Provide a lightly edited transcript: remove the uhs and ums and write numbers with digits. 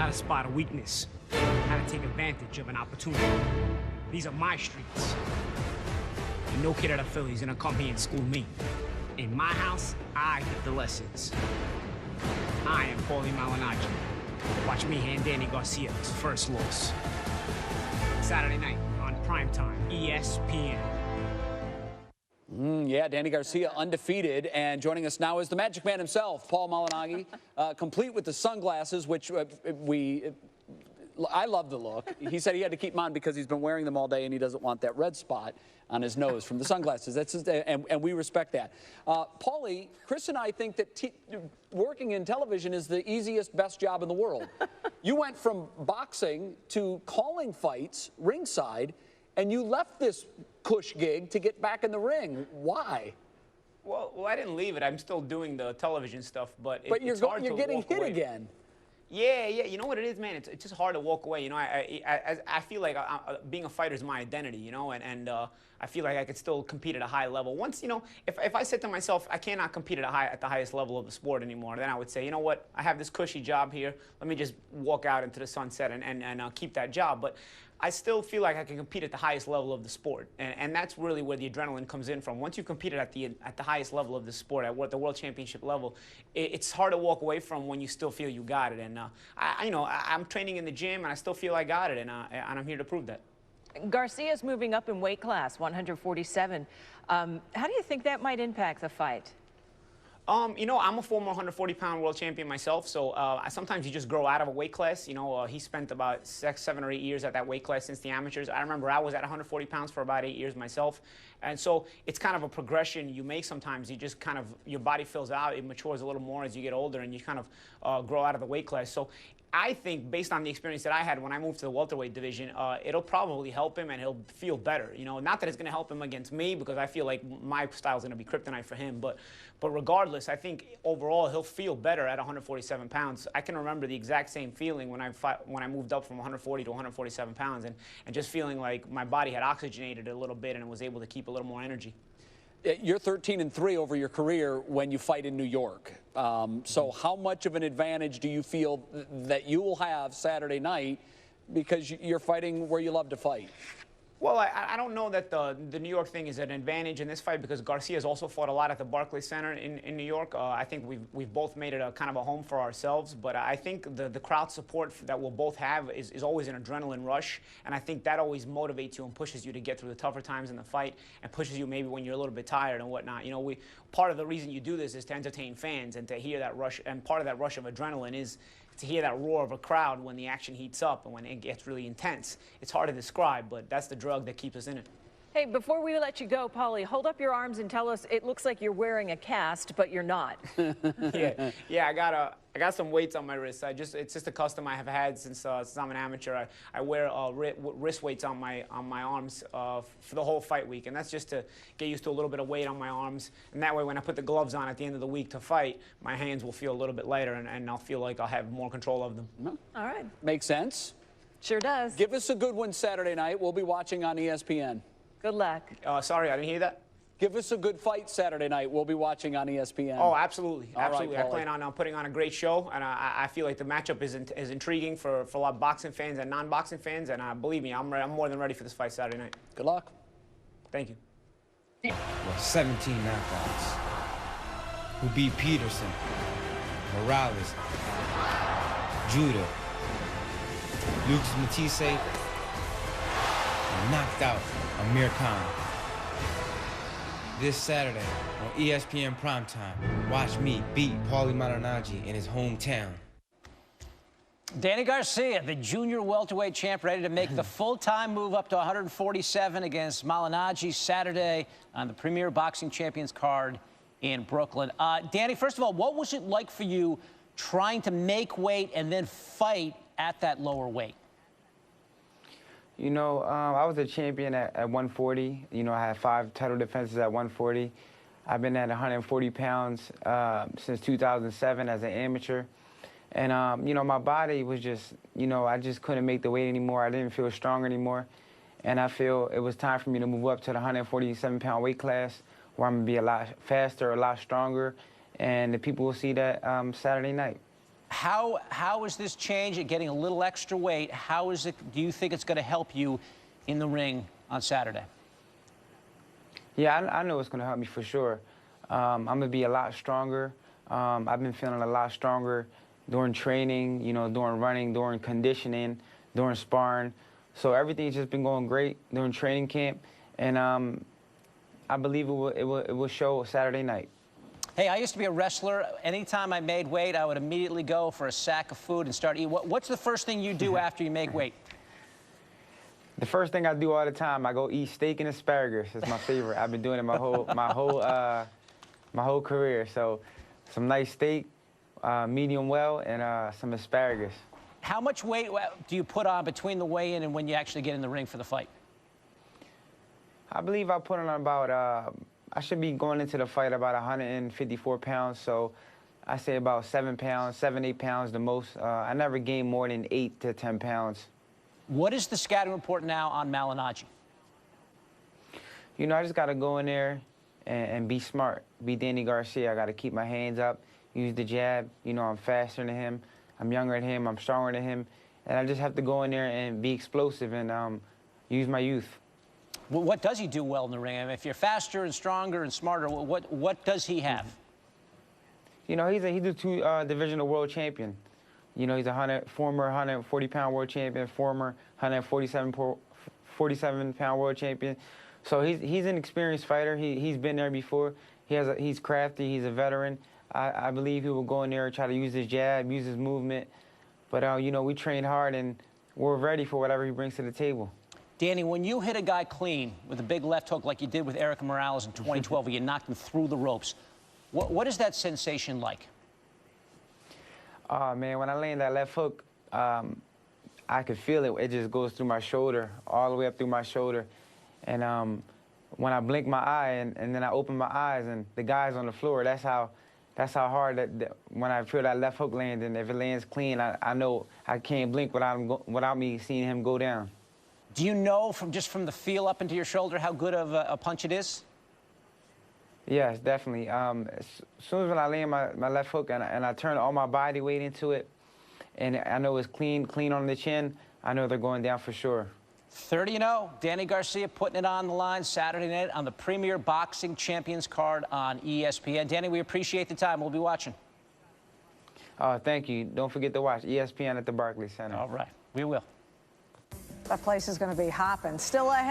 how to spot a weakness, how to take advantage of an opportunity. These are my streets. And no kid at a Philly's gonna come here and school me. In my house, I get the lessons. I am Paulie Malignaggi. Watch me hand Danny Garcia his first loss. Saturday night on primetime, ESPN. Yeah, Danny Garcia undefeated, and joining us now is the Magic Man himself, Paul Malignaggi, complete with the sunglasses, which I love the look. He said he had to keep them on because he's been wearing them all day and he doesn't want that red spot on his nose from the sunglasses. That's just, and we respect that. Paulie, Chris and I think that working in television is the easiest, best job in the world. You went from boxing to calling fights ringside, and you left this cush gig to get back in the ring. Why? Well, I didn't leave it. I'm still doing the television stuff, but you're getting hit again. Yeah. You know what it is, man? It's just hard to walk away. You know, I feel like being a fighter is my identity. You know, and I feel like I could still compete at a high level. Once, you know, if I said to myself, I cannot compete at the highest level of the sport anymore, then I would say, you know what? I have this cushy job here. Let me just walk out into the sunset and keep that job. But I still feel like I can compete at the highest level of the sport, and that's really where the adrenaline comes in from. Once you've competed at the highest level of the sport, at the world championship level, it's hard to walk away from when you still feel you got it. And I'm training in the gym, and I still feel I got it, and I'm here to prove that. Garcia's moving up in weight class, 147. How do you think that might impact the fight? You know, I'm a former 140-pound world champion myself, so sometimes you just grow out of a weight class. You know, he spent about 7 or 8 years at that weight class since the amateurs. I remember I was at 140 pounds for about 8 years myself. And so it's kind of a progression you make sometimes. You just kind of, your body fills out, it matures a little more as you get older, and you kind of grow out of the weight class. So I think, based on the experience that I had when I moved to the welterweight division, it'll probably help him and he'll feel better. You know, not that it's going to help him against me, because I feel like my style is going to be kryptonite for him. But regardless, I think overall he'll feel better at 147 pounds. I can remember the exact same feeling when I moved up from 140 to 147 pounds, and just feeling like my body had oxygenated a little bit and was able to keep a little more energy. You're 13-3 over your career when you fight in New York. So how much of an advantage do you feel that you will have Saturday night because you're fighting where you love to fight? Well, I don't know that the New York thing is an advantage in this fight, because Garcia's also fought a lot at the Barclays Center in New York. I think we've both made it a kind of a home for ourselves, but I think the crowd support that we'll both have is always an adrenaline rush, and I think that always motivates you and pushes you to get through the tougher times in the fight, and pushes you maybe when you're a little bit tired and whatnot. You know, part of the reason you do this is to entertain fans and to hear that rush, and part of that rush of adrenaline is to hear that roar of a crowd when the action heats up and when it gets really intense. It's hard to describe, but that's the drug that keeps us in it. Hey, before we let you go, Paulie, hold up your arms and tell us, it looks like you're wearing a cast, but you're not. Yeah, I got some weights on my wrists. It's just a custom I have had since I'm an amateur. I wear wrist weights on my arms for the whole fight week, and that's just to get used to a little bit of weight on my arms, and that way when I put the gloves on at the end of the week to fight, my hands will feel a little bit lighter, and I'll feel like I'll have more control of them. All right. Makes sense. Sure does. Give us a good one Saturday night. We'll be watching on ESPN. Good luck. Sorry, I didn't hear that. Give us a good fight Saturday night. We'll be watching on ESPN. Oh, absolutely. All absolutely. Right, I plan on putting on a great show, and I feel like the matchup is intriguing for a lot of boxing fans and non-boxing fans, and believe me, I'm more than ready for this fight Saturday night. Good luck. Thank you. Well, 17 knockouts. Who beat Peterson, Morales, Judah, Lucas Matisse, and knocked out Amir Khan. This Saturday on ESPN Primetime, watch me beat Paulie Malignaggi in his hometown. Danny Garcia, the junior welterweight champ, ready to make the full-time move up to 147 against Malignaggi Saturday on the Premier Boxing Champions card in Brooklyn. Danny, first of all, what was it like for you trying to make weight and then fight at that lower weight? You know, I was a champion at 140. You know, I had 5 title defenses at 140. I've been at 140 pounds since 2007 as an amateur. And, you know, my body was just, you know, I just couldn't make the weight anymore. I didn't feel strong anymore. And I feel it was time for me to move up to the 147-pound weight class, where I'm going to be a lot faster, a lot stronger. And the people will see that Saturday night. How is this change at getting a little extra weight? How is it? Do you think it's going to help you in the ring on Saturday? Yeah, I know it's going to help me for sure. I'm going to be a lot stronger. I've been feeling a lot stronger during training, you know, during running, during conditioning, during sparring. So everything's just been going great during training camp, and I believe it will show Saturday night. Hey, I used to be a wrestler. Anytime I made weight, I would immediately go for a sack of food and start eating. What's the first thing you do after you make weight? The first thing I do all the time, I go eat steak and asparagus. It's my favorite. I've been doing it my whole career. So, some nice steak, medium well, and some asparagus. How much weight do you put on between the weigh-in and when you actually get in the ring for the fight? I believe I put on about, I should be going into the fight about 154 pounds. So, I say about 7 pounds, 8 pounds the most. I never gained more than 8 to 10 pounds. What is the scouting report now on Malignaggi? You know, I just got to go in there and be smart, be Danny Garcia. I got to keep my hands up, use the jab. You know, I'm faster than him. I'm younger than him. I'm stronger than him. And I just have to go in there and be explosive and use my youth. Well, what does he do well in the ring? I mean, if you're faster and stronger and smarter, what does he have? You know, he's a two-divisional world champion. You know, he's a former 140-pound world champion, former 147-pound world champion. So he's an experienced fighter. He's been there before. He's crafty. He's a veteran. I believe he will go in there and try to use his jab, use his movement. But, you know, we train hard, and we're ready for whatever he brings to the table. Danny, when you hit a guy clean with a big left hook like you did with Eric Morales in 2012, where you knocked him through the ropes, what is that sensation like? Oh, man, when I land that left hook, I could feel it. It just goes through my shoulder, all the way up through my shoulder. And when I blink my eye and then I open my eyes and the guy's on the floor, that's how hard when I feel that left hook land, and if it lands clean, I know I can't blink without me seeing him go down. Do you know just from the feel up into your shoulder how good of a punch it is? Yes, definitely. As soon as when I land my left hook and I turn all my body weight into it, and I know it's clean on the chin, I know they're going down for sure. 30-0, Danny Garcia putting it on the line Saturday night on the Premier Boxing Champions card on ESPN. Danny, we appreciate the time. We'll be watching. Thank you. Don't forget to watch ESPN at the Barclays Center. All right, we will. That place is going to be hopping. Still ahead.